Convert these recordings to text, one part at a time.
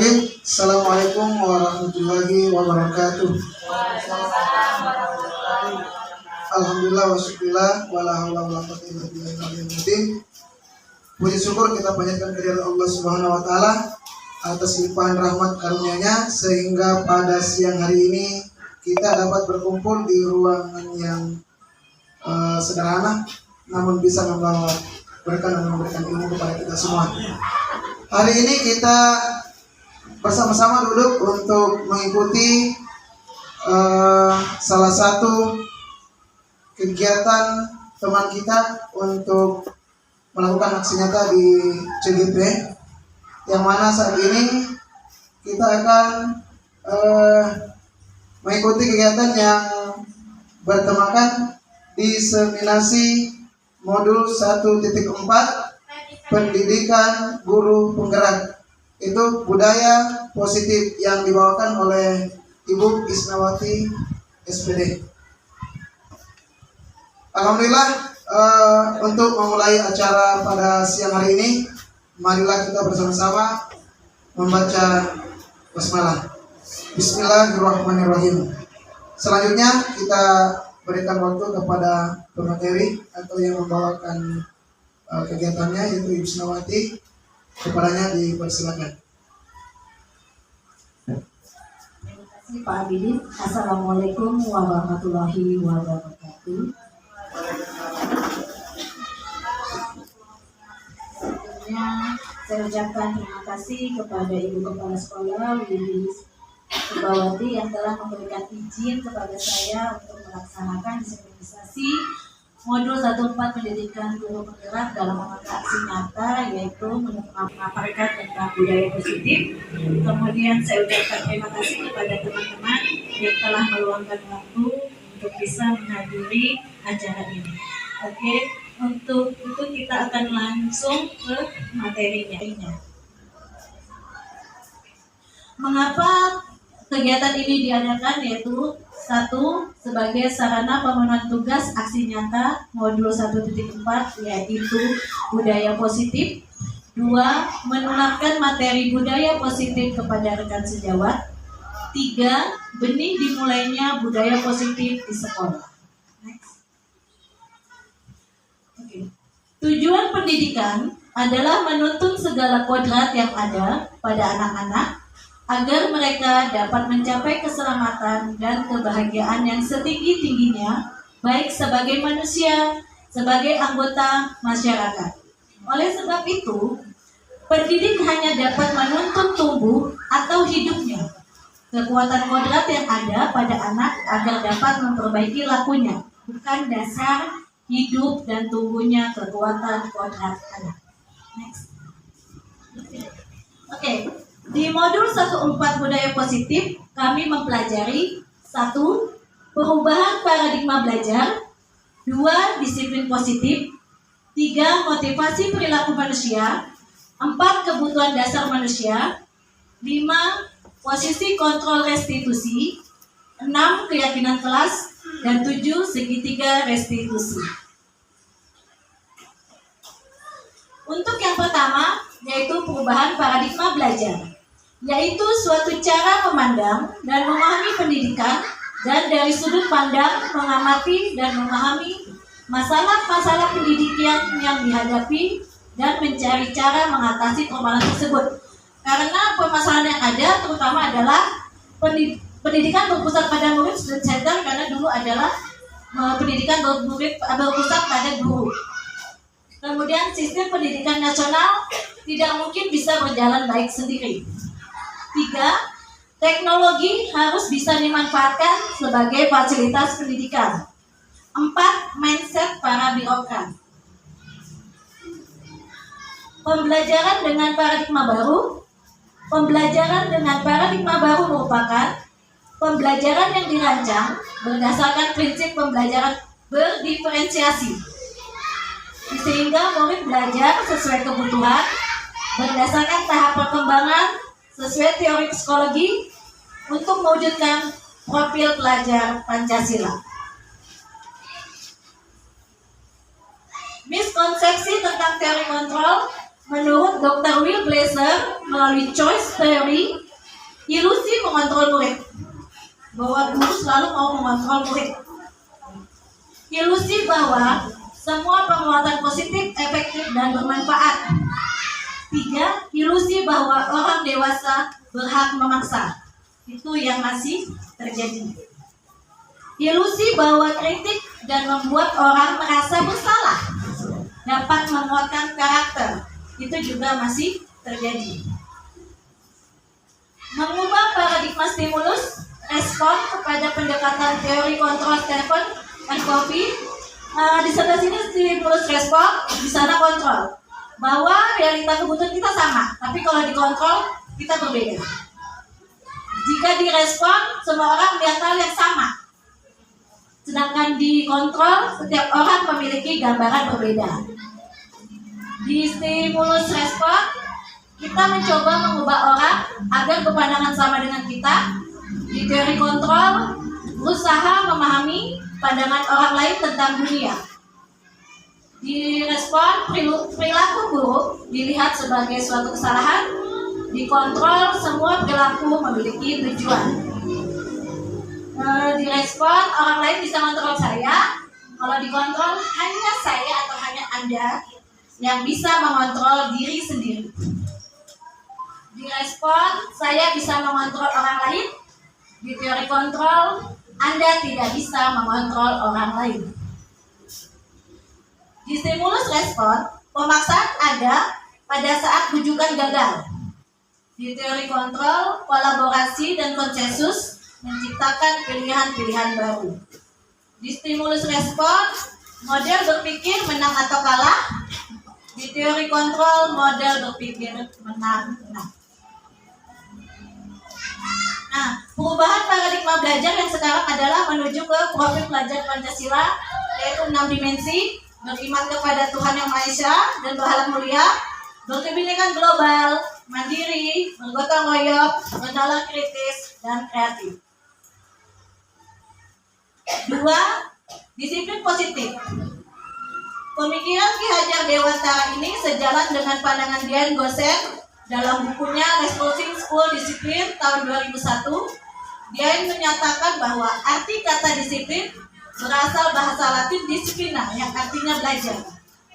Bismillahirrahmanirrahim. Assalamualaikum warahmatullahi wabarakatuh. Alhamdulillah wa syukurillah wala haula wala quwwata illa billah. Puji syukur kita panjatkan kehadirat Allah Subhanahu wa taala atas limpahan rahmat karunia-Nya sehingga pada siang hari ini kita dapat berkumpul di ruangan yang sederhana namun bisa membawa berkah dan memberikan ilmu kepada kita semua. Hari ini kita bersama-sama duduk untuk mengikuti salah satu kegiatan teman kita untuk melakukan aksi nyata di CGP, yang mana saat ini kita akan mengikuti kegiatan yang bertemakan diseminasi modul 1.4 pendidikan guru penggerak, itu budaya positif yang dibawakan oleh Ibu Isnawati SPD. Alhamdulillah, untuk memulai acara pada siang hari ini, marilah kita bersama-sama membaca basmalah. Bismillahirrahmanirrahim. Selanjutnya kita berikan waktu kepada pemateri atau yang membawakan kegiatannya, yaitu Ibu Isnawati. Kepadanya dipersilakan. Terima kasih Pak Abidin. Assalamualaikum warahmatullahi wabarakatuh. Sebelumnya saya ucapkan terima kasih kepada Ibu Kepala Sekolah Wilis Subawati yang telah memberikan izin kepada saya untuk melaksanakan diseminasi modul 1.4 pendidikan guru penggerak dalam rangka aksi nyata, yaitu memaparkan tentang budaya positif. Kemudian saya ucapkan terima kasih kepada teman-teman yang telah meluangkan waktu untuk bisa menghadiri acara ini. Oke, untuk itu kita akan langsung ke materinya. Mengapa kegiatan ini diadakan? Yaitu satu, sebagai sarana pemenuhan tugas aksi nyata modul 1.4, yaitu budaya positif. Dua, menularkan materi budaya positif kepada rekan sejawat. Tiga, benih dimulainya budaya positif di sekolah. Next. Okay. Tujuan pendidikan adalah menuntun segala kodrat yang ada pada anak-anak agar mereka dapat mencapai keselamatan dan kebahagiaan yang setinggi-tingginya, baik sebagai manusia, sebagai anggota masyarakat. Oleh sebab itu, pendidik hanya dapat menuntun tumbuh atau hidupnya kekuatan kodrat yang ada pada anak agar dapat memperbaiki lakunya, bukan dasar hidup dan tumbuhnya kekuatan kodrat anak. Next. Oke. Di modul 1.4 budaya positif, kami mempelajari 1. Perubahan paradigma belajar. 2. Disiplin positif. 3. Motivasi perilaku manusia. 4. Kebutuhan dasar manusia. 5. Posisi kontrol restitusi. 6. Keyakinan kelas. Dan 7. Segitiga restitusi. Untuk yang pertama, yaitu perubahan paradigma belajar, yaitu suatu cara memandang dan memahami pendidikan dan dari sudut pandang mengamati dan memahami masalah-masalah pendidikan yang dihadapi dan mencari cara mengatasi permasalahan tersebut. Karena permasalahan yang ada terutama adalah pendidikan berpusat pada murid student center, karena dulu adalah pendidikan berpusat pada guru. Kemudian sistem pendidikan nasional tidak mungkin bisa berjalan baik sendiri. 3. Teknologi harus bisa dimanfaatkan sebagai fasilitas pendidikan. 4. Mindset para birokrat. Pembelajaran dengan paradigma baru. Pembelajaran dengan paradigma baru merupakan pembelajaran yang dirancang berdasarkan prinsip pembelajaran berdiferensiasi, sehingga murid belajar sesuai kebutuhan berdasarkan tahap perkembangan sesuai teori psikologi untuk mewujudkan profil pelajar Pancasila. Miskonsepsi tentang teori kontrol menurut Dr. Will Blazer melalui choice theory, ilusi mengontrol murid. Bahwa guru selalu mau mengontrol murid. Ilusi bahwa semua penguatan positif, efektif, dan bermanfaat. 3. Ilusi bahwa orang dewasa berhak memaksa. Itu yang masih terjadi. Ilusi bahwa kritik dan membuat orang merasa bersalah dapat menguatkan karakter. Itu juga masih terjadi. Mengubah paradigma stimulus respon kepada pendekatan teori kontrol Stephen and Covey. Di sebelah sini stimulus respon, di sana kontrol. Bahwa realita kebutuhan kita sama, tapi kalau dikontrol kita berbeda. Jika direspon, semua orang melihat hal yang sama. Sedangkan dikontrol, setiap orang memiliki gambaran berbeda. Di stimulus respon, kita mencoba mengubah orang agar berpandangan sama dengan kita. Di teori kontrol, berusaha memahami pandangan orang lain tentang dunia. Di respon, perilaku buruk dilihat sebagai suatu kesalahan. Di kontrol, semua perilaku memiliki tujuan. Di respon, orang lain bisa mengontrol saya. Kalau dikontrol, hanya saya atau hanya Anda yang bisa mengontrol diri sendiri. Di respon, saya bisa mengontrol orang lain. Di teori kontrol, Anda tidak bisa mengontrol orang lain. Di stimulus respon, pemaksaan ada pada saat bujukan gagal. Di teori kontrol, kolaborasi dan konsensus menciptakan pilihan-pilihan baru. Di stimulus respon, model berpikir menang atau kalah. Di teori kontrol, model berpikir menang. Nah, perubahan paradigma belajar yang sekarang adalah menuju ke profil pelajar Pancasila, yaitu 6 dimensi: beriman kepada Tuhan Yang Maha Esa dan berhalal mulia, berkebinekaan global, mandiri, bergotong royong, bernalar kritis, dan kreatif. 2. Disiplin positif. Pemikiran Ki Hajar Dewantara ini sejalan dengan pandangan Dian Gosen dalam bukunya Responsive School Discipline tahun 2001. Dian menyatakan bahwa arti kata disiplin berasal bahasa Latin disciplina yang artinya belajar.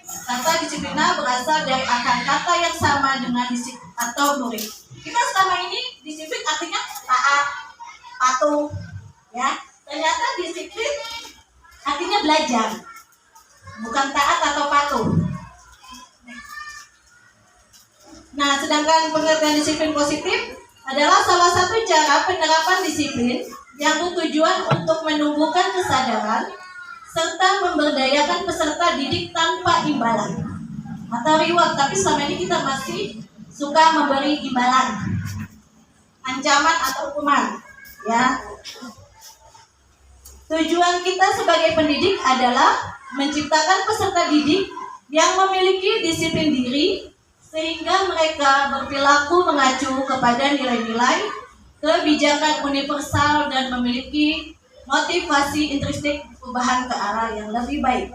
Kata disiplina berasal dari akar kata yang sama dengan disiplin atau murid. Kita selama ini disiplin artinya taat, patuh, ya. Ternyata disiplin artinya belajar, bukan taat atau patuh. Nah, sedangkan pengertian disiplin positif adalah salah satu cara penerapan disiplin yang bertujuan untuk menumbuhkan kesadaran serta memberdayakan peserta didik tanpa imbalan atau reward. Tapi selama ini kita masih suka memberi imbalan, ancaman atau hukuman, ya. Tujuan kita sebagai pendidik adalah menciptakan peserta didik yang memiliki disiplin diri sehingga mereka berperilaku mengacu kepada nilai-nilai kebijakan universal dan memiliki motivasi intrinsik perubahan ke arah yang lebih baik.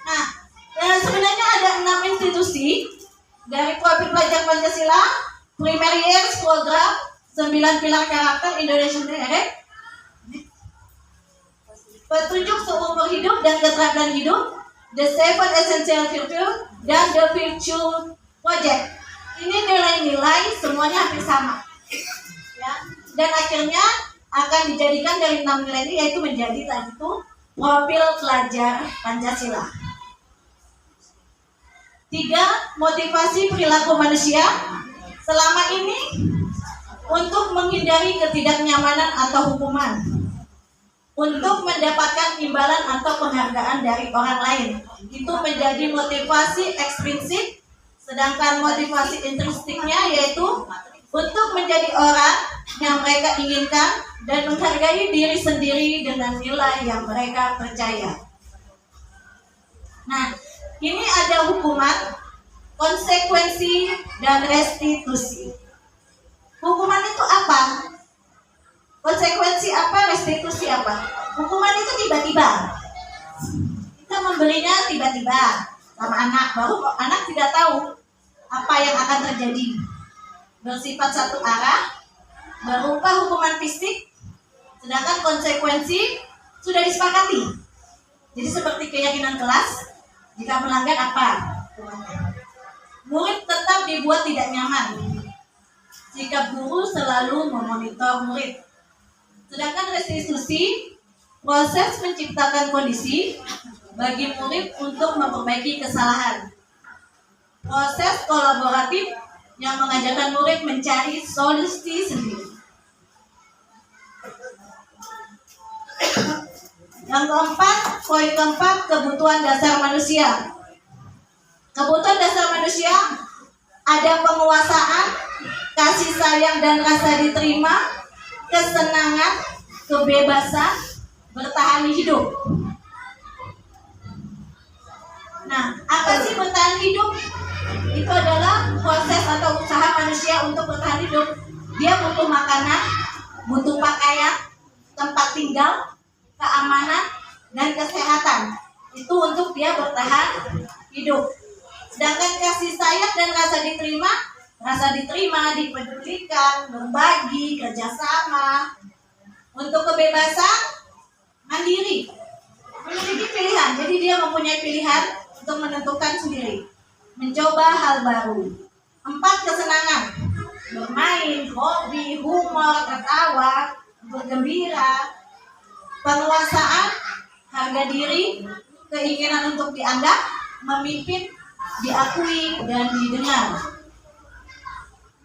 Nah, sebenarnya ada 6 institusi dari profil pelajar Pancasila, Primary Years Program, 9 pilar karakter Indonesian Direct, petunjuk seumur hidup dan keterampilan hidup, The 7 Essential Virtues, dan The Virtue Project. Ini nilai-nilai semuanya hampir sama, ya. Dan akhirnya akan dijadikan dari 6 nilai ini, yaitu menjadi tadi itu profil pelajar Pancasila. 3. Motivasi perilaku manusia. Selama ini untuk menghindari ketidaknyamanan atau hukuman, untuk mendapatkan imbalan atau penghargaan dari orang lain. Itu menjadi motivasi ekstrinsik, sedangkan motivasi intrinsiknya yaitu untuk menjadi orang yang mereka inginkan dan menghargai diri sendiri dengan nilai yang mereka percaya. Nah, ini ada hukuman, konsekuensi, dan restitusi. Hukuman itu apa? Konsekuensi apa? Restitusi apa? Hukuman itu tiba-tiba. Kita memberinya tiba-tiba sama anak, baru anak tidak tahu apa yang akan terjadi, bersifat satu arah, berupa hukuman fisik, sedangkan konsekuensi sudah disepakati. Jadi seperti keyakinan kelas, jika melanggar apa? Murid tetap dibuat tidak nyaman. Sikap guru selalu memonitor murid. Sedangkan restitusi, proses menciptakan kondisi bagi murid untuk memperbaiki kesalahan. Proses kolaboratif yang mengajarkan murid mencari solusi sendiri. Yang keempat, poin keempat, kebutuhan dasar manusia. Kebutuhan dasar manusia ada penguasaan, kasih sayang dan rasa diterima, kesenangan, kebebasan, bertahan hidup. Nah, apa sih bertahan hidup? Itu adalah proses atau usaha manusia untuk bertahan hidup. Dia butuh makanan, butuh pakaian, tempat tinggal, keamanan, dan kesehatan. Itu untuk dia bertahan hidup. Sedangkan kasih sayang dan rasa diterima, dipedulikan, berbagi, kerjasama. Untuk kebebasan, mandiri, memiliki pilihan. Jadi dia mempunyai pilihan untuk menentukan sendiri, mencoba hal baru. 4, kesenangan, bermain, hobi, humor, ketawa, bergembira. Penguasaan, harga diri, keinginan untuk dianggap, memimpin, diakui, dan didengar.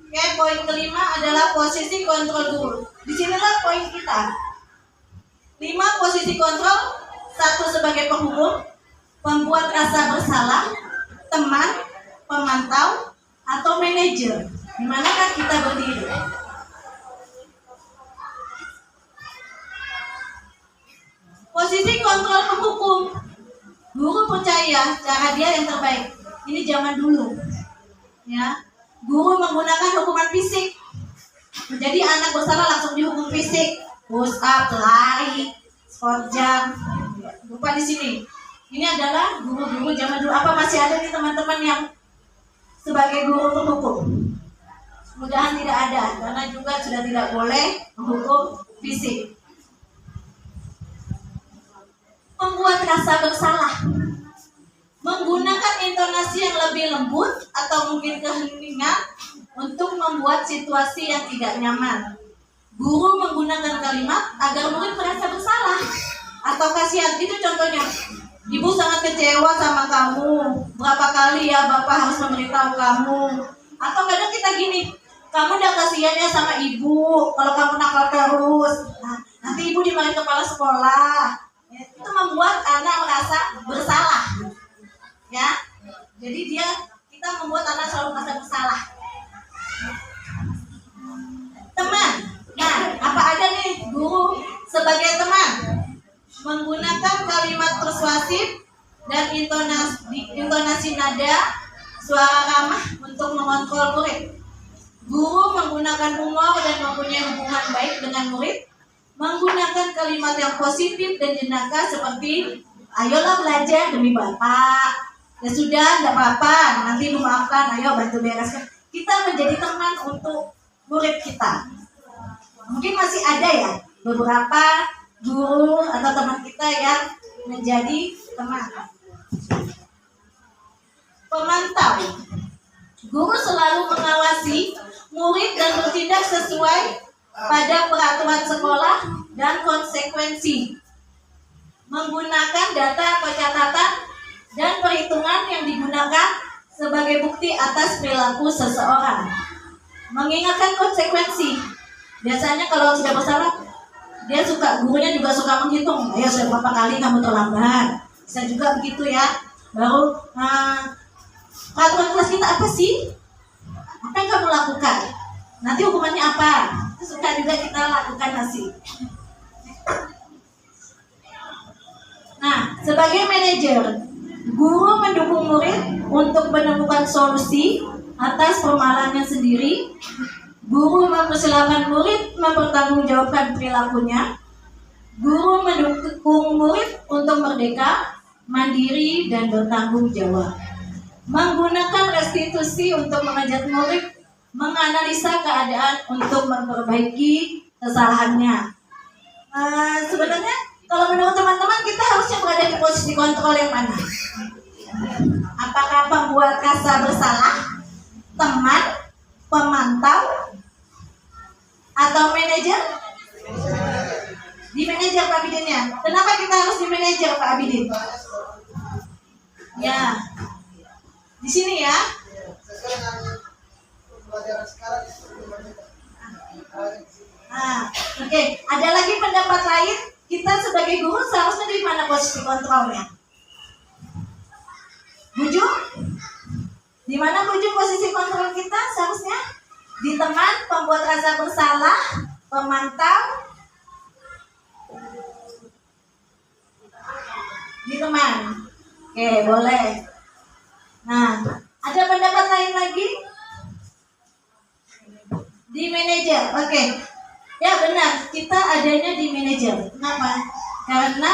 Oke, poin kelima adalah posisi kontrol guru. Disinilah poin kita. 5, posisi kontrol. 1, sebagai penghukum, pembuat rasa bersalah, teman, pemantau, atau manajer. Di manakah kita berdiri? Posisi kontrol penghukum. Guru percaya cara dia yang terbaik. Ini zaman dulu, ya. Guru menggunakan hukuman fisik. Jadi anak bersalah langsung dihukum fisik, push up, lari, squat jump. Lupa di sini. Ini adalah guru-guru zaman dulu. Apa masih ada nih teman-teman yang sebagai guru penghukum? Mudahan tidak ada, karena juga sudah tidak boleh menghukum fisik. Membuat rasa bersalah, menggunakan intonasi yang lebih lembut atau mungkin keheningan untuk membuat situasi yang tidak nyaman. Guru menggunakan kalimat agar murid merasa bersalah atau kasihan. Itu contohnya, ibu sangat kecewa sama kamu, berapa kali ya bapak harus memberitahu kamu. Atau kadang kita gini, kamu udah kasihan ya sama ibu, kalau kamu nakal terus, nah, nanti ibu dimarahin kepala sekolah. Itu membuat anak merasa bersalah, ya. Jadi kita membuat anak selalu merasa bersalah. Teman, nah apa ada nih guru sebagai teman? Menggunakan kalimat persuasif dan intonasi nada, suara ramah untuk mengontrol murid. Guru menggunakan humor dan mempunyai hubungan baik dengan murid. Menggunakan kalimat yang positif dan jenaka seperti ayolah belajar demi bapak, ya sudah nggak apa-apa, nanti memaafkan, ayo bantu bereskan. Kita menjadi teman untuk murid kita. Mungkin masih ada ya beberapa guru atau teman kita yang menjadi teman. Pemantau, guru selalu mengawasi murid dan bertindak sesuai pada peraturan sekolah dan konsekuensi, menggunakan data atau catatan dan perhitungan yang digunakan sebagai bukti atas perilaku seseorang, mengingatkan konsekuensi. Biasanya kalau sudah bersalah, gurunya juga suka menghitung, ayo sudah berapa kali kamu terlambat, bisa juga begitu ya. Baru peraturan kelas kita apa sih, apa yang kamu lakukan, nanti hukumannya apa. Suka juga kita lakukan hasil. Nah, sebagai manajer, guru mendukung murid untuk menemukan solusi atas permasalahannya sendiri. Guru mempersilahkan murid mempertanggungjawabkan perilakunya. Guru mendukung murid untuk merdeka, mandiri, dan bertanggung jawab. menggunakan restitusi untuk mengajak murid menganalisa keadaan untuk memperbaiki kesalahannya. Sebenarnya kalau menurut teman-teman kita harusnya berada di posisi kontrol yang mana? Apakah pembuat rasa bersalah, teman, pemantau, atau manajer? Di manajer Pak Abidin ya. Kenapa kita harus di manajer Pak Abidin? Ya, di sini ya. Oke. Ada lagi pendapat lain? Kita sebagai guru seharusnya di mana posisi kontrolnya? Buju? Di mana Buju posisi kontrol kita seharusnya? Di teman, pembuat rasa bersalah, pemantau, di teman. Oke, boleh. Nah, ada pendapat lain lagi? Di manajer. Oke. Ya benar, kita adanya di manajer. Kenapa? Karena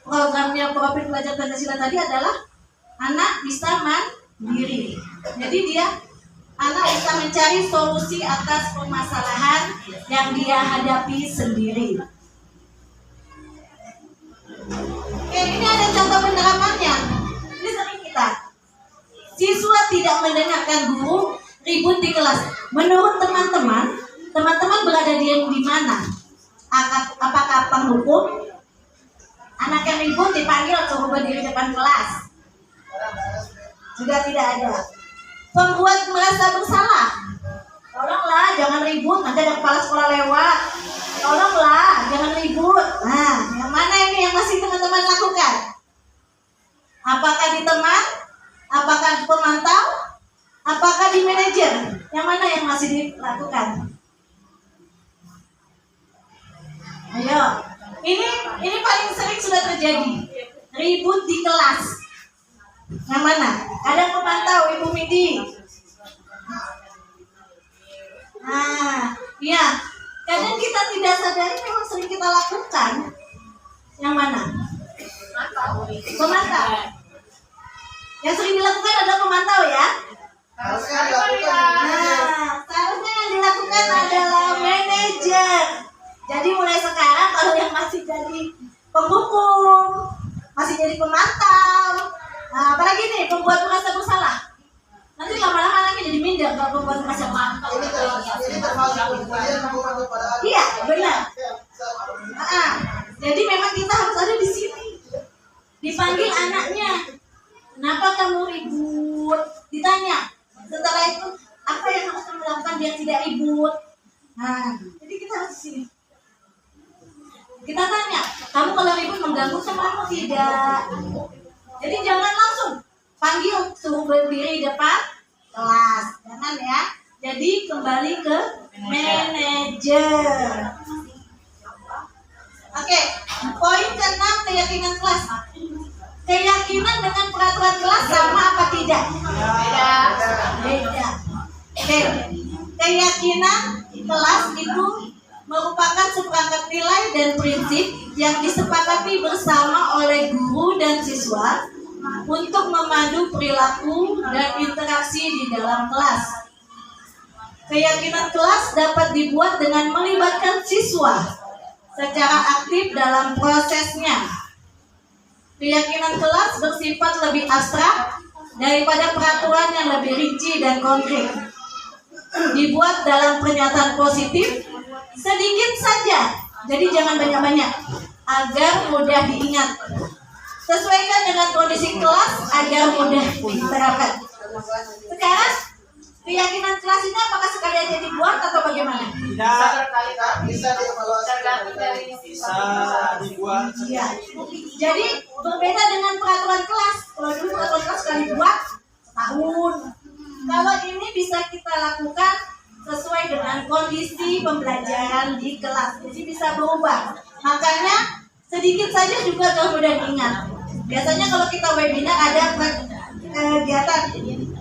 programnya Profil Belajar Pancasila tadi adalah anak bisa mandiri. Jadi anak bisa mencari solusi atas permasalahan yang dia hadapi sendiri. Oke, ini ada contoh penerapannya. Ini sering kita. Siswa tidak mendengarkan guru ribut di kelas. Menurut teman-teman berada di mana? Apakah penghukum? Anak yang ribut dipanggil suruh berdiri depan kelas. Sudah tidak ada. Pembuat merasa bersalah. Tolonglah, jangan ribut, nanti ada kepala sekolah lewat. Tolonglah, jangan ribut. Nah, yang mana ini yang masih teman-teman lakukan? Apakah di teman? Apakah di pemantau? Apakah di manajer? Yang mana yang masih dilakukan? Ayo, ini paling sering sudah terjadi. Ribut di kelas. Yang mana? Ada pemantau, Ibu Midi. Nah, iya. Kadang kita tidak sadari memang sering kita lakukan. Yang mana? Pemantau. Yang sering dilakukan adalah pemantau ya. Nah, seharusnya yang dilakukan adalah manajer. Jadi mulai sekarang kalau yang masih jadi penghukum, masih jadi pemantau, nah, apalagi nih pembuat merasa bersalah, nanti lama-lama lagi jadi minder kalau pembuat merasa bersalah. Ini termasuk kepada Iya, benar. Jadi memang kita harus ada di sini. Dipanggil anaknya, kenapa kamu ribut? Ditanya. Setelah itu, apa yang harus kamu lakukan biar tidak ribut? Nah, jadi kita harus di sini. Kita tanya, kamu kalau ribut mengganggu temanmu tidak? Jadi jangan langsung panggil suruh berdiri depan kelas, jangan ya. Jadi kembali ke manajer. Oke, poin ke-6 keyakinan kelas. Keyakinan dengan peraturan kelas sama apa tidak? Beda. Oke, keyakinan kelas itu merupakan seperangkat nilai dan prinsip yang disepakati bersama oleh guru dan siswa untuk memandu perilaku dan interaksi di dalam kelas. Keyakinan kelas dapat dibuat dengan melibatkan siswa secara aktif dalam prosesnya. Keyakinan kelas bersifat lebih abstrak daripada peraturan yang lebih rinci dan konkret. Dibuat dalam pernyataan positif sedikit saja, jadi jangan banyak-banyak, agar mudah diingat. Sesuaikan dengan kondisi kelas agar mudah diterapkan. Sekarang keyakinan kelas ini apakah sekali aja dibuat atau bagaimana? bisa dibuat. Ya. Jadi berbeda dengan peraturan kelas. Kalau dulu peraturan kelas sekali buat setahun. Kalau ini bisa kita lakukan sesuai dengan kondisi pembelajaran di kelas. Jadi bisa berubah. Makanya sedikit saja juga kalau mudah diingat. Biasanya kalau kita webinar ada kegiatan,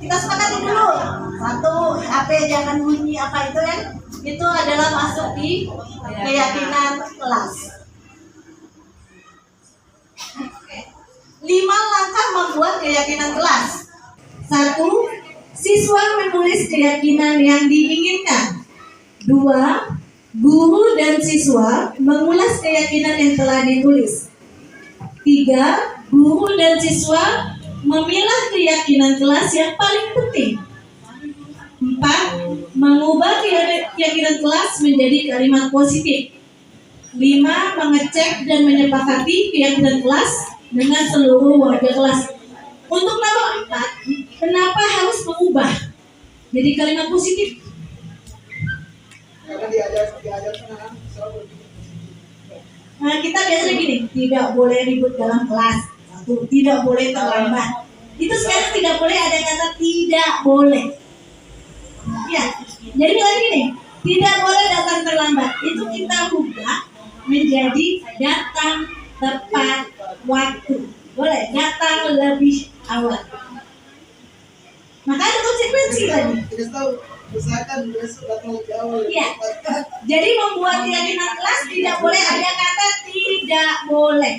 kita sepakati dulu. Satu, HP jangan bunyi apa itu kan? Itu adalah masuk di keyakinan kelas. 5 langkah membuat keyakinan kelas. 1. Siswa menulis keyakinan yang diinginkan. 2. Guru dan siswa mengulas keyakinan yang telah ditulis. 3. Guru dan siswa memilah keyakinan kelas yang paling penting. 4. Mengubah keyakinan kelas menjadi kalimat positif. 5. Mengecek dan menyepakati keyakinan kelas dengan seluruh warga kelas. Untuk nomor 4, kenapa harus mengubah jadi kalimat positif? Karena diajarkan selalu. Nah, kita biasanya gini, tidak boleh ribut dalam kelas. 1, tidak boleh terlambat. Itu sekarang tidak boleh ada kata tidak boleh. Ya, jadi lagi gini, tidak boleh datang terlambat. Itu kita ubah menjadi datang tepat waktu. Boleh datang lebih awal. Maka ada konsekuensi tadi. Tidak tahu, usahakan besok datang lebih awal. Iya. Jadi membuat keyakinan kelas tidak boleh ada kata tidak boleh.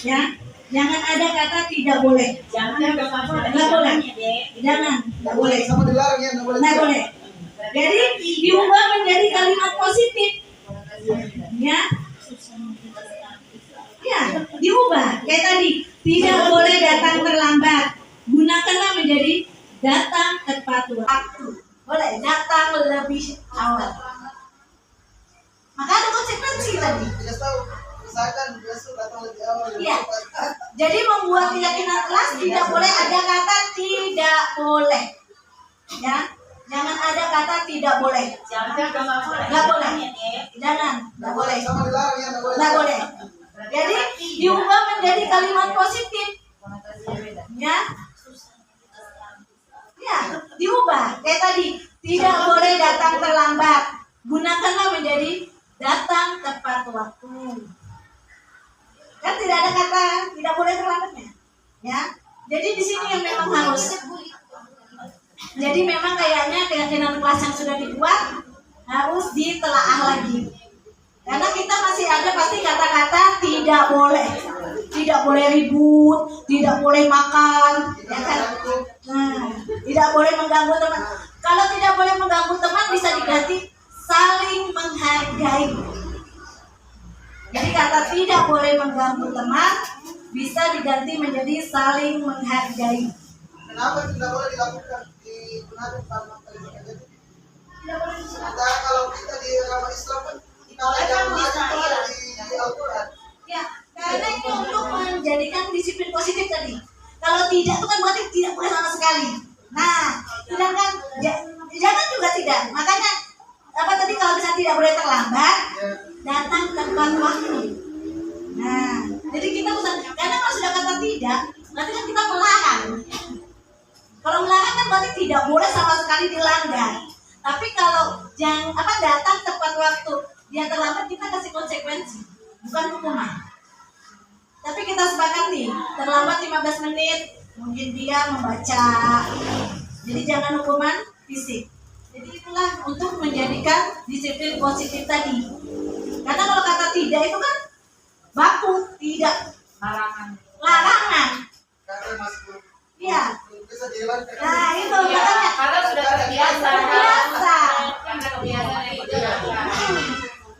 Ya, jangan ada kata tidak boleh. Nggak boleh. Jangan, nggak boleh. Sama dilarang ya, nggak boleh. Nggak boleh. Jadi diubah menjadi kalimat positif. Ya. Ya, diubah. Kayak tadi, tidak boleh datang terlambat. Gunakanlah menjadi datang tepat waktu. Boleh datang lebih awal. Maka ada konsekuensi tadi. Tidak tahu, usahakan besok datang lebih awal. Iya. Jadi membuat keyakinan kelas tidak boleh ada kata tidak boleh. Ya, jangan ada kata tidak boleh. Nggak boleh. Jangan, nggak boleh. Sama dilarang ya, nggak boleh. Nggak boleh. Jadi diubah menjadi kalimat positif. Ya. Ya, diubah. Kayak tadi, tidak boleh datang terlambat. Gunakanlah menjadi datang tepat waktu. Kan tidak ada kata tidak boleh terlambatnya. Ya. Jadi di sini yang memang harus. Jadi memang kayaknya keyakinan kelas yang sudah dibuat harus ditelaah lagi. Karena kita masih ada pasti kata-kata tidak boleh. Tidak boleh ribut, tidak boleh makan, ya kan? Nah, tidak boleh mengganggu teman. Kalau tidak boleh mengganggu teman bisa diganti saling menghargai. Jadi kata tidak boleh mengganggu teman bisa diganti menjadi saling menghargai. Kenapa tidak boleh dilakukan digunakan karena kalimat itu? Tidak boleh. Sementara kalau kita di agama Islam kan kita jangan di Al-Quran. Ya, karena ini untuk menjadikan disiplin positif tadi. Kalau tidak itu kan berarti tidak boleh sama sekali. Nah, sedangkan jangan juga tidak. Makanya apa tadi kalau misalnya tidak boleh terlambat, datang tepat waktu. Nah, jadi kita usah karena kalau sudah kata tidak, berarti kan kita melarang. Kalau melarang kan berarti tidak boleh sama sekali dilanggar. Tapi kalau datang tepat waktu, dia terlambat kita kasih konsekuensi, bukan hukuman. Tapi kita sepakati, terlambat 15 menit, mungkin dia membaca. Jadi jangan hukuman fisik. Jadi itulah untuk menjadikan disiplin positif tadi. Karena kalau kata tidak itu kan baku, tidak. Larangan. Karena masih Iya. bisa dijalankan. Nah itu makanya. Karena sudah terbiasa.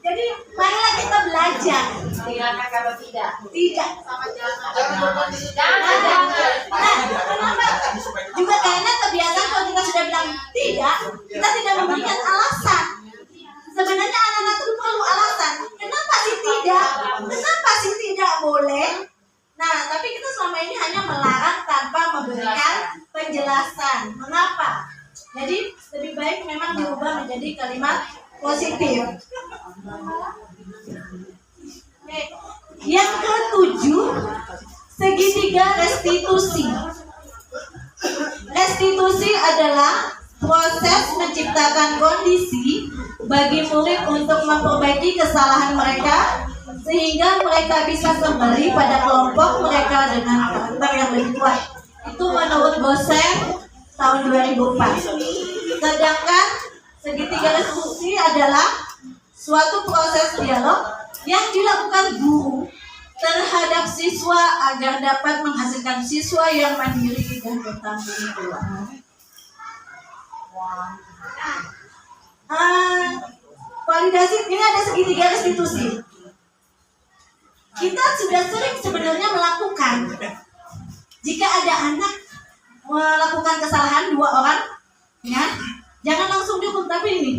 Jadi marilah kita belajar. Tinggalkan kalau tidak. Tidak. Jangan berkondisi. Jangan. Nah, kenapa? Juga karena kebiasaan kalau kita sudah bilang tidak, kita tidak memberikan alasan. Sebenarnya anak-anak itu perlu alasan. Kenapa sih tidak? Kenapa sih tidak boleh? Nah, tapi kita selama ini hanya melarang tanpa memberikan penjelasan. Mengapa? Jadi lebih baik memang diubah menjadi kalimat positif. Oke. Yang ketujuh, segitiga restitusi. Restitusi adalah proses menciptakan kondisi bagi murid untuk memperbaiki kesalahan mereka sehingga mereka bisa kembali pada kelompok mereka dengan karakter yang lebih kuat. Itu menurut Gosen tahun 2004. Sedangkan segitiga restitusi adalah suatu proses dialog yang dilakukan guru terhadap siswa agar dapat menghasilkan siswa yang mandiri dan bertanggung jawab. Validasi ini ada segitiga restitusi. Kita sudah sering sebenarnya melakukan. Jika ada anak melakukan kesalahan 2 orang, ya, jangan langsung dihukum, tapi ini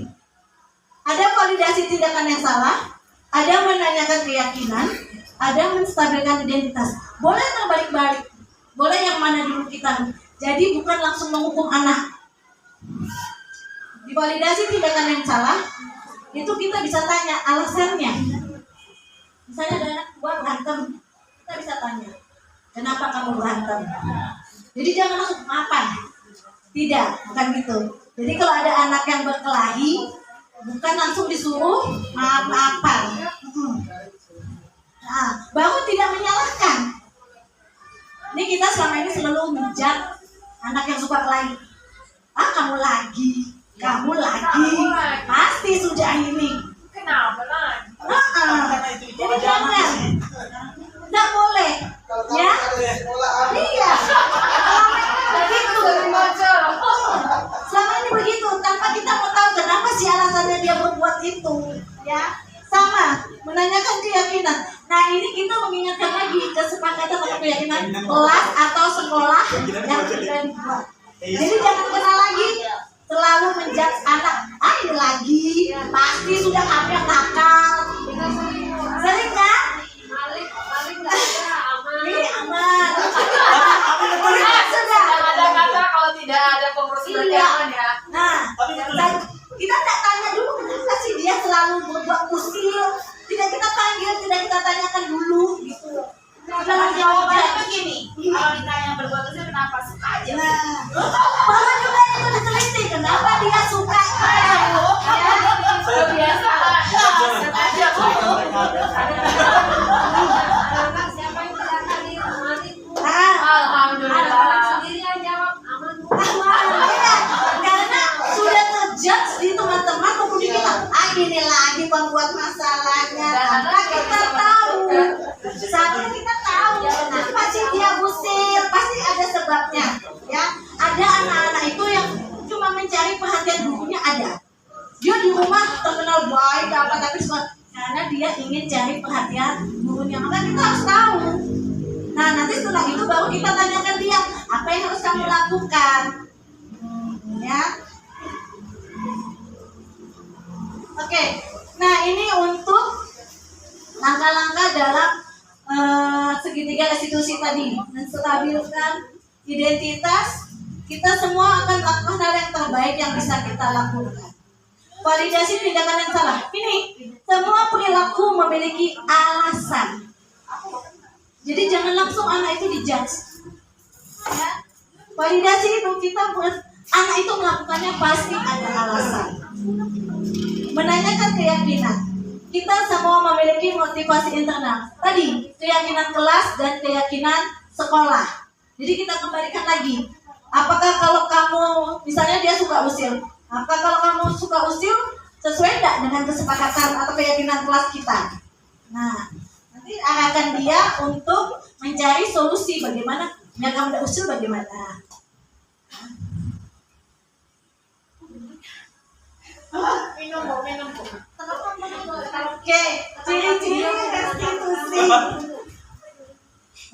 ada validasi tindakan yang salah, ada menanyakan keyakinan, ada menstabilkan identitas. Boleh terbalik-balik, boleh yang mana dulu kita. Jadi bukan langsung menghukum anak. Di validasi tindakan yang salah, itu kita bisa tanya alasannya. Misalnya ada anak buat berantem, kita bisa tanya, kenapa kamu berantem? Jadi jangan langsung apa? Tidak, bukan gitu. Jadi kalau ada anak yang berkelahi, bukan langsung disuruh maaf-maafan. Nah, baru tidak menyalahkan. Ini kita selama ini selalu menjat anak yang suka kelahi. Kamu lagi, pasti sudah ini. Kenapa lah? Jadi jangan, tidak boleh, ya? Iya. Selama ini begitu, tanpa kita mau tahu kenapa sih alasannya dia berbuat itu, ya? Sama, menanyakan keyakinan. Nah, ini kita mengingatkan lagi kesepakatan atau keyakinan kelas atau sekolah yang sudah dibuat. Jadi jangan pernah lagi selalu menjudge anak, ini lagi pasti sudah hampir nakal. Sering kan? Ini aman. Sudah. Kata-kata kalau tidak ada pengurus berjalan ya. Nah, kita tidak tanya dulu kenapa sih dia selalu berbuat usil. Tidak kita panggil, tidak kita tanyakan dulu gitu. Dalam jawabannya begini, kalau ditanya berbuat usil kenapa suka aja. Nah, bahwa juga itu diteliti kenapa dia suka. Kebiasaan. Sengaja Bu. Siapa yang berangkat di kemarin? Nah, Alhamdulillah. Sendiri yang jawab aman. karena sudah terjudge di teman-teman kemudian kita ini lagi pembuat masalahnya. Karena kita tahu, saatnya kita tahu kenapa sih dia usil, pasti ada sebabnya, ya. Ada anak-anak itu yang cuma mencari perhatian gurunya ada. Dia di rumah terkenal baik apa tapi karena dia ingin cari perhatian gurunya, maka kita harus tahu. Nah, nanti setelah itu baru kita tanyakan dia, apa yang harus kamu lakukan? Ya. Oke. Nah, ini untuk langkah-langkah dalam segitiga restitusi tadi, menstabilkan identitas. Kita semua akan melakukan hal yang terbaik yang bisa kita lakukan. Validasi tindakan yang salah. Ini semua perilaku memiliki alasan. Jadi jangan langsung anak itu dijudge. Ya. Validasi itu kita buat anak itu melakukannya pasti ada alasan. Menanyakan keyakinan. Kita semua memiliki motivasi internal. Tadi keyakinan kelas dan keyakinan sekolah. Jadi kita kembalikan lagi. Apakah kalau kamu misalnya dia suka usil? Apakah kalau kamu suka usil sesuai tidak dengan kesepakatan atau keyakinan kelas kita? Nah, nanti arahkan dia untuk mencari solusi bagaimana biar kamu tidak usil bagaimana. Minum Bu. Oke, ciri-ciri restitusi.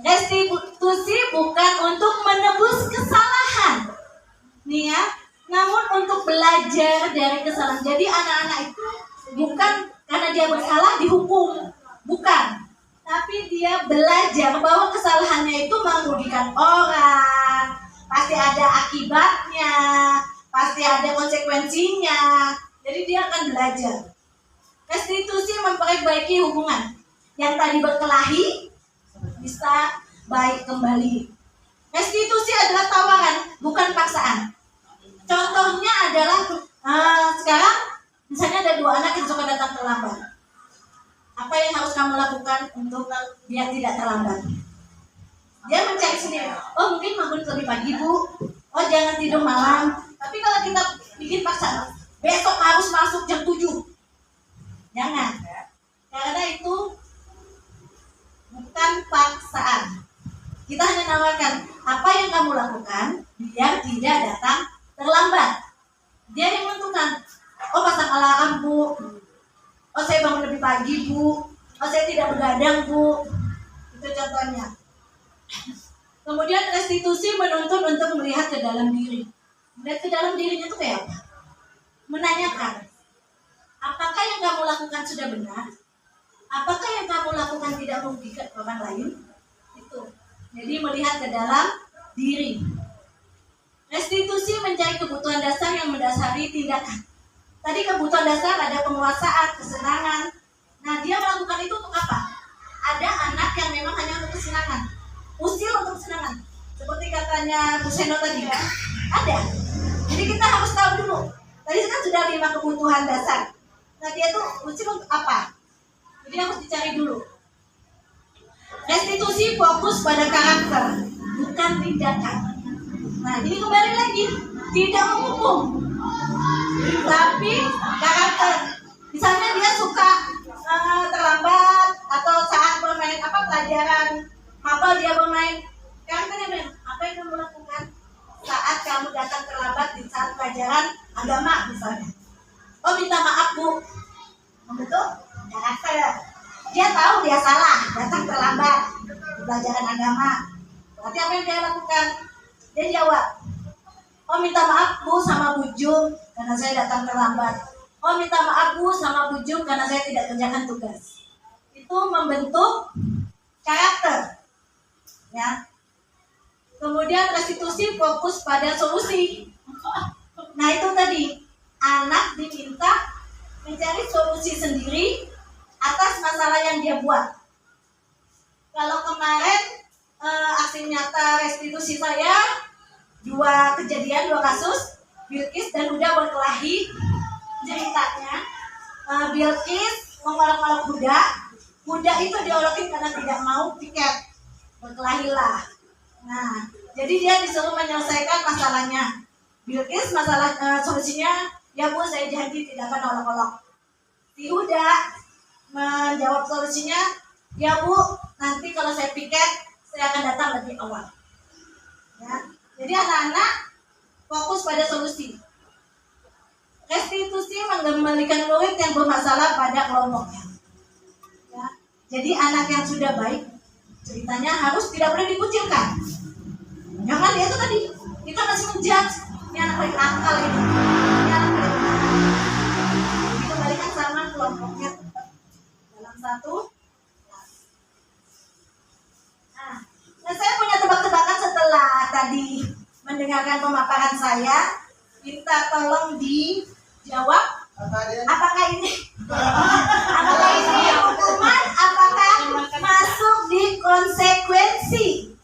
Restitusi bukan untuk menebus kesalahan, nih ya, namun untuk belajar dari kesalahan. Jadi anak-anak itu bukan karena dia bersalah dihukum, bukan. Tapi dia belajar bahwa kesalahannya itu merugikan orang, pasti ada akibatnya, pasti ada konsekuensinya. Jadi dia akan belajar. Restitusi memperbaiki hubungan. Yang tadi berkelahi bisa baik kembali. Restitusi adalah tawaran, bukan paksaan. Contohnya adalah sekarang misalnya ada 2 anak yang suka datang terlambat. Apa yang harus kamu lakukan untuk biar tidak terlambat? Dia mencari sendiri. Oh, mungkin bangun lebih pagi, Bu. Oh, jangan tidur malam. Tapi kalau kita bikin paksaan, besok harus masuk jam 7. Jangan. Karena itu bukan paksaan. Kita hanya nawarkan apa yang kamu lakukan biar tidak datang terlambat. Dia yang menentukan. Oh, pasang alarm, Bu. Oh, saya bangun lebih pagi, Bu. Oh, saya tidak begadang, Bu. Itu contohnya. Kemudian restitusi menuntut untuk melihat ke dalam diri. Melihat ke dalam dirinya itu kayak apa? Menanyakan, apakah yang kamu lakukan sudah benar? Apakah yang kamu lakukan tidak merugikan orang lain? Itu. Jadi melihat ke dalam diri. Restitusi mencari kebutuhan dasar yang mendasari tindakan. Tadi kebutuhan dasar ada penguasaan, kesenangan. Nah, dia melakukan itu untuk apa? Ada anak yang memang hanya untuk kesenangan. Usil untuk kesenangan. Seperti katanya Bu Seno tadi kan? Ada. Jadi kita harus tahu dulu. Tadi kan sudah 5 kebutuhan dasar. Nah, dia tuh usil untuk apa? Jadi harus dicari dulu. Restitusi fokus pada karakter, bukan tindakan. Nah, ini kembali lagi, tidak menghukum, tapi karakter. Misalnya dia suka terlambat atau saat bermain pelajaran mapel dia bermain. Karakternya bilang, apa yang kamu lakukan saat kamu datang terlambat di saat pelajaran agama misalnya? Oh, minta maaf, Bu. Betul? Karakter. Dia tahu dia salah, datang terlambat di pelajaran agama. Berarti apa yang dia lakukan? Dia jawab, oh minta maaf Bu sama Bu Jum karena saya datang terlambat. Oh minta maaf Bu sama Bu Jum karena saya tidak kerjakan tugas. Itu membentuk karakter. Ya. Kemudian restitusi fokus pada solusi. Nah itu tadi, anak diminta mencari solusi sendiri atas masalah yang dia buat. Kalau kemarin aksi nyata restitusi saya 2 kejadian, 2 kasus, Bilqis dan Huda berkelahi. Ceritanya Bilqis mengolok-olok Huda itu diolokin karena tidak mau piket, berkelahilah. Nah, jadi dia disuruh menyelesaikan masalahnya. Bilqis solusinya, ya Bu saya janji tidak akan olok-olok. Si Huda menjawab solusinya, ya Bu, nanti kalau saya piket, saya akan datang lebih awal. Ya. Jadi anak-anak fokus pada solusi. Restitusi mengembalikan murid yang bermasalah pada kelompoknya. Ya. Jadi anak yang sudah baik, ceritanya harus tidak boleh dikucilkan. Jangan dia itu tadi, kita masih menjudge, ini anak paling akal ini. Ini anak paling akal. Dikembalikan sama kelompoknya dalam satu. Nah, saya punya tebak-tebakan setelah tadi mendengarkan pemaparan saya. Minta tolong dijawab. Apakah ini hukuman? Apakah masuk di konsekuensi?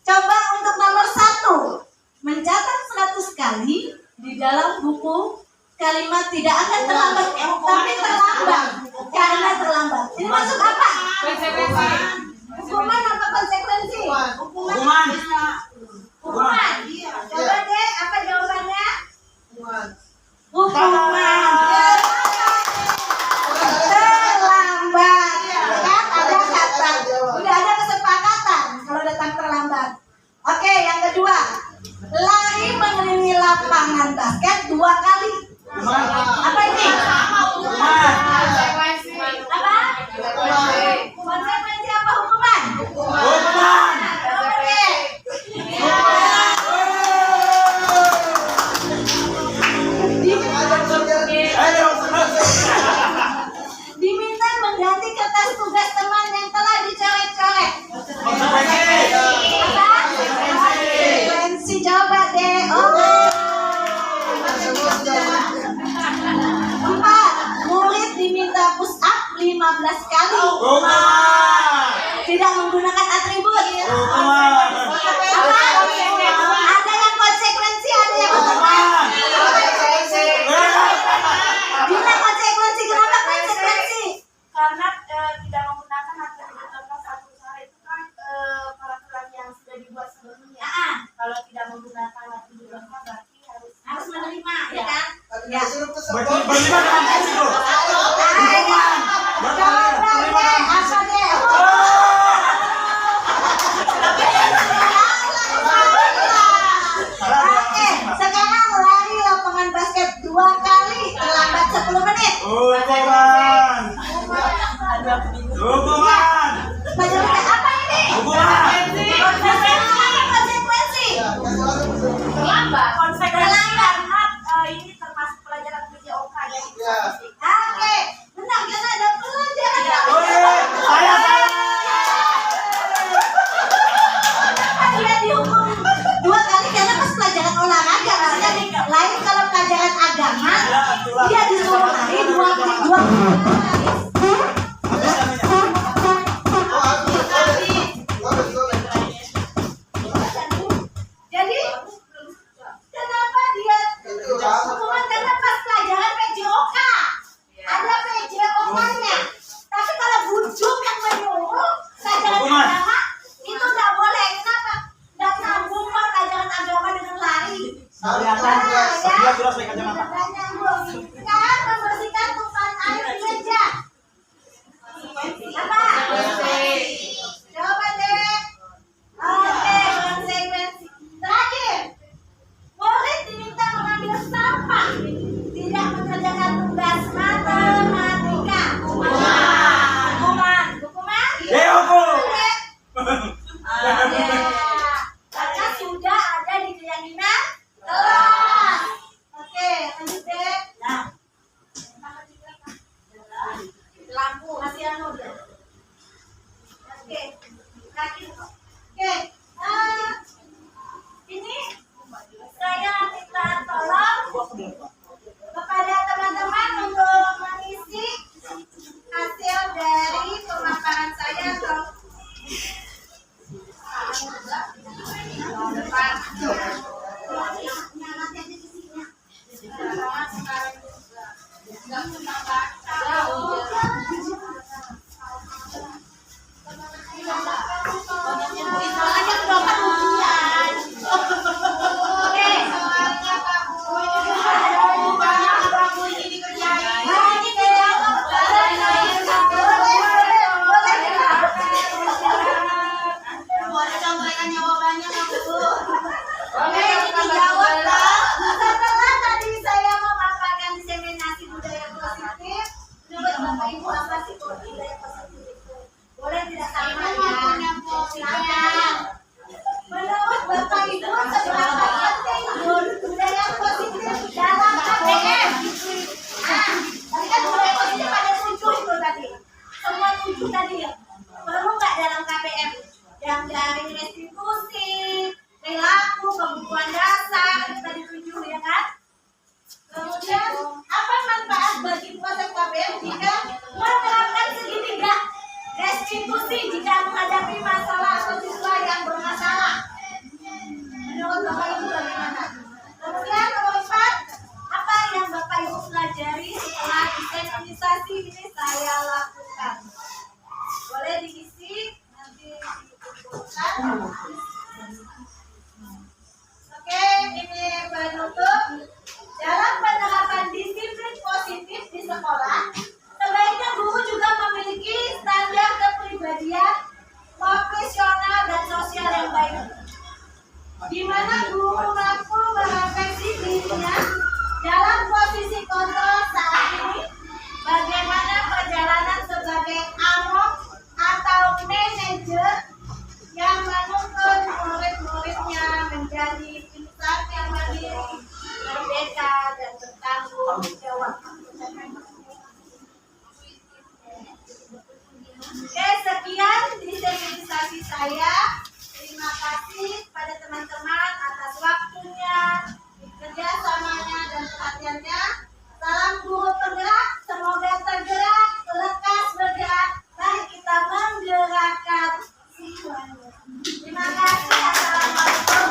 Coba untuk nomor 1, mencatat 100 kali di dalam buku kalimat tidak akan terlambat, tapi terlambat karena terlambat. Ini masuk apa? Konsekuensi. Hukuman apa konsekuensi? Hukuman. Hukuman. Coba deh, apa jawabannya? Hukuman. Terlambat. Kan ada kata. Udah ada kesepakatan kalau datang terlambat. Oke, yang kedua. Lari mengelilingi lapangan basket 2 kali. Apa ini? Apa? Konsekuensi apa hukuman? Hukuman. Oke. Diminta mengganti kertas tugas teman yang telah dicoret-coret. Apa? Konsekuensi, coba deh. Oh. 4. Murid diminta push up 15 kali. Tidak menggunakan atribut. Apa? Ada yang konsekuensi, ada yang hukuman. Bila konsekuensi, kenapa konsekuensi? Karena tidak menggunakan atribut lepas satu syarat itu kan peraturan yang sudah dibuat sebelumnya. Kalau tidak menggunakan atribut lepas berarti Harus menerima, ya kan? Ya. Jawabannya apa deh? Dia disuruh lari dua Jadi kenapa dia hukuman karena pas pelajaran PJOK ada PJOK-nya. Tapi kalau bujuk yang menyuruh pelajaran agama itu nggak boleh. Kenapa? Nggak sambung kok pelajaran agama dengan lari. Sekarang membersihkan tumpahan air di meja. Apa? Coba deh. Oke, konsekuensi. Terakhir, murid diminta mengambil sampah, tidak mengerjakan tugas matematika. Hukuman. Karena sudah ada di keyakinan kelas. Oke, lanjut deh. Nah, lampu masih anu deh. Oke, kaki. Oke, ini saya minta tolong kepada teman-teman untuk mengisi hasil dari pemaparan saya atau setelah tadi saya memaparkan diseminasi budaya positif, menurut Bapak Ibu apa sih budaya positif itu? Boleh tidak sama ya? Silakan. Menurut Bapak Ibu seberapa penting budaya positif dalam KPM? Nah, tadi kan budaya positif ada 7 itu tadi. Semua 7 tadi ya. Perlu nggak dalam KPM? Yang dari restitusi, perilaku, pembukuan dasar, itu tadi 7 ya kan? Kemudian apa manfaat bagi proses KPM jika menerapkan segitiga? Restitusi jika menghadapi masalah atau siswa yang bermasalah. Menurut Bapak Ibu bagaimana? Kemudian nomor 4, apa yang Bapak Ibu pelajari setelah desensitisasi ini saya lakukan? Boleh diisi nanti dikumpulkan. Oke, ini penutup. Dalam penerapan disiplin positif di sekolah, sebaiknya guru juga memiliki standar kepribadian, profesional dan sosial yang baik, di mana guru mampu merefleksi dirinya dalam posisi kontrol saat ini, bagaimana perjalanan sebagai amok atau manajer yang menuntun murid-muridnya menjadi insan yang mandiri, merdeka dan bertanggung jawab. Oke, sekian diseminasi saya. Terima kasih pada teman-teman atas waktunya, kerjasamanya dan perhatiannya. Salam guru penggerak, semoga tergerak, lekas bergerak. Mari kita menggerakkan semuanya. Terima kasih. Assalamualaikum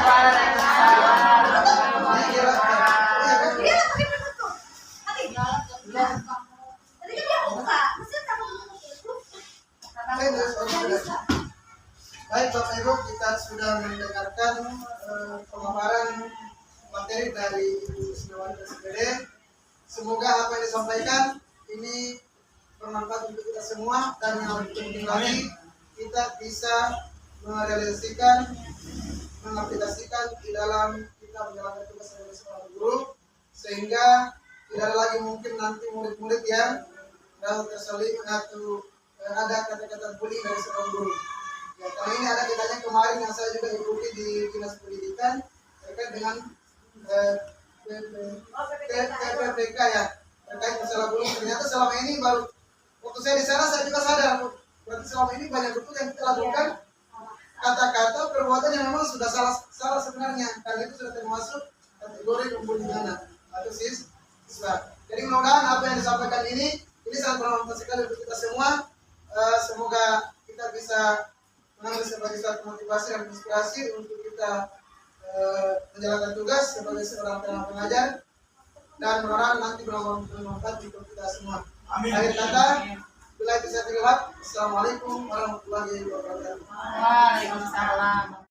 warahmatullahi wabarakatuh. Dia pakai penutup. Tadi kan dia buka. Mesti kamu tutup. Baik Bapak Ibu, kita sudah mendengarkan pemaparan materi dari Ibu Isnawati SPD. Semoga apa yang disampaikan ini bermanfaat untuk kita semua, dan yang lebih penting lagi kita bisa merealisasikan, mengaplikasikan di dalam kita menjalankan tugas sebagai seorang guru, sehingga tidak ada lagi mungkin nanti murid-murid yang merasa terselip atau ada kata-kata bullying dari seorang guru. Ya, kali ini ada kitanya kemarin yang saya juga ikuti di Dinas Pendidikan terkait dengan PPK ya, terkait masalah bullying. Ternyata selama ini baru waktu saya di sana saya juga sadar, berarti selama ini banyak betul yang kita lakukan kata-kata perbuatan yang memang sudah salah sebenarnya, dan itu sudah termasuk kategori kumpul di mana atau siswa. Jadi mudah-mudahan apa yang disampaikan ini sangat bermanfaat sekali untuk kita semua. Semoga kita bisa mengambil sebagai satu motivasi dan inspirasi untuk kita menjalankan tugas sebagai seorang pengajar, dan mudah-mudahan nanti bermanfaat untuk kita semua. Akhir kata, bila bisa terlihat, assalamualaikum warahmatullahi wabarakatuh. Waalaikumsalam.